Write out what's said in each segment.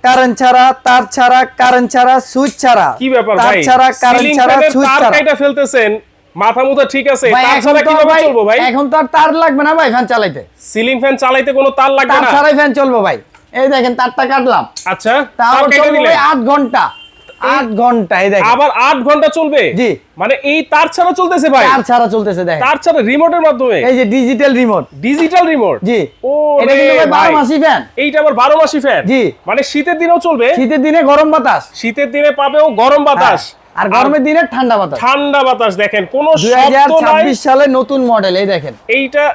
Current ছাড়া, তার ছাড়া, কারেন্ট ছাড়া, সুইচ ছাড়া। কি ব্যাপার তার ভাই? ছাড়া, কারেন্ট সিলিং ছাড়া, ফ্যানের সুইচ তার ছাড়া। কাইটা ফেলতেছেন, মাথা মুথা ঠিক আছে, ভাই তার এখন ছাড়া তো কিভাবে ভাই, চলবো ভাই? এখন তো আর তার লাগবে না ভাই ফ্যান চালাইতে। সিলিং ফ্যান চালাইতে কোনো তার লাগবে তার না? ছাড়াই ফ্যান চলবে ভাই। এই দেখেন তারটা কাটলাম, আচ্ছা, তাও তার কাইটা চলবে দিলেন। 8 ঘন্টা। 8 ঘন্টা এই দেখেন। আবার 8 ঘন্টা চলবে? জি। মানে এই তার ছাড়া চলতেছে ভাই? তার ছাড়া চলতেছে দেখেন। তার ছাড়া রিমোটের মাধ্যমে? এই যে ডিজিটাল রিমোট। Digital remote? জি। ও এটা কিন্তু ভাই 12 মাসি ফ্যান। এইটা আবার 12 মাসি ফ্যান? জি। মানে শীতের দিনেও চলবে? শীতের দিনে গরম বাতাস, শীতের দিনে পাবেও গরম বাতাস, আর গরমের দিনে ঠান্ডা বাতাস। ঠান্ডা বাতাস। দেখেন কোন শব্দ নাই। 2026 সালে নতুন মডেল এই দেখেন। এইটা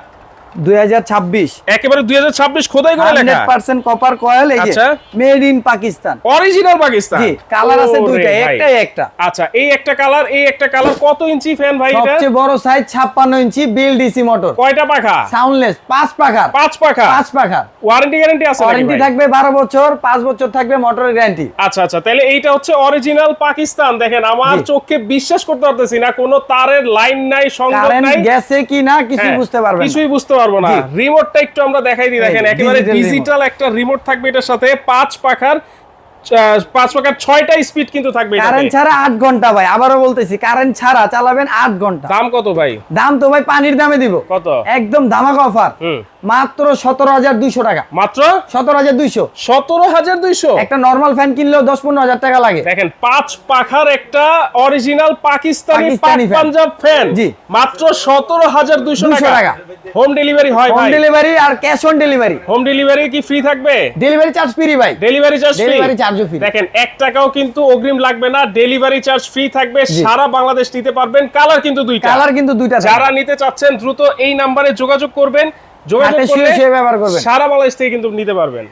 2026 একেবারে 2026 খোদাই করে লেখা। 100% কপার কয়েল, এই যে আচ্ছা। Made in Pakistan. Original Pakistan? G, colour আছে ওরে দুইটা, ভাই। একটাই একটা। আচ্ছা, এই একটা কালার, এই একটা কালার। কত ইঞ্চি ফ্যান ভাই এটা? সবচেয়ে বড় সাইজ 56 ইঞ্চি, বিল ডিসি মোটর। কয়টা পাখা? সাউন্ডলেস, 5 পাখার। 5 পাখা? 5 পাখার। ওয়ারেন্টি গ্যারান্টি আছে নাকি ওয়ারেন্টি ভাই? থাকবে 12 বছর, 5 বছর থাকবে মোটরের গ্যারান্টি। আচ্ছা আচ্ছা, তাহলে এইটা হচ্ছে অরিজিনাল পাকিস্তান। দেখেন আমার জি। চোখে বিশ্বাস করতে পারতেছি না, কোনো তারের লাইন নাই, সংযোগ কারেন্ট নাই। গেছে কি না কিছুই হ্যাঁ, বুঝতে পারবেন না। কিছুই বুঝতে পারবো না। জি। রিমোটটা একটু আমরা দেখাই দিই। দেখেন এই একেবারে digital ডিজিটাল একটা রিমোট থাকবে এটার সাথে। 5 পাখার 6টা স্পিড কিন্তু থাকবে এটাতে। কারেন্ট ছাড়া 8 ঘন্টা ভাই, আবারও বলতেছি কারেন্ট ছাড়া চালাবেন 8 ঘন্টা। দাম কত ভাই? দাম তো ভাই পানির দামে দিব। কত? একদম ধামাকা অফার, হুম। মাত্র 17,200 টাকা। মাত্র 17,200। 17,200? একটা নরমাল ফ্যান কিনলেও 10-15 হাজার টাকা লাগে। দেখেন 5 পাখার একটা original Pakistani Pakistani fan. Punjab fan জি। মাত্র 17,200 200 টাকা। টাকা। হোম ডেলিভারি হয় হোম ভাই? ডেলিভারি আর cash on delivery. Home delivery কি ফ্রি থাকবে? ডেলিভারি চার্জ ফ্রি ভাই। Delivery charge free? ডেলিভারি চার্জও ফ্রি। দেখেন 1 টাকাও কিন্তু অগ্রিম লাগবে না, ডেলিভারি চার্জ ফ্রি থাকবে। জি। সারা বাংলাদেশ নিতে পারবেন। কালার কিন্তু দুইটা। কালার কিন্তু দুইটা। যারা নিতে চাচ্ছেন দ্রুত এই নম্বরে যোগাযোগ করবেন। যোগাযোগ হাতে শুয়ে করলে শুয়ে ব্যবহার করবেন। সারা বাংলাদেশ থেকে কিন্তু নিতে পারবেন।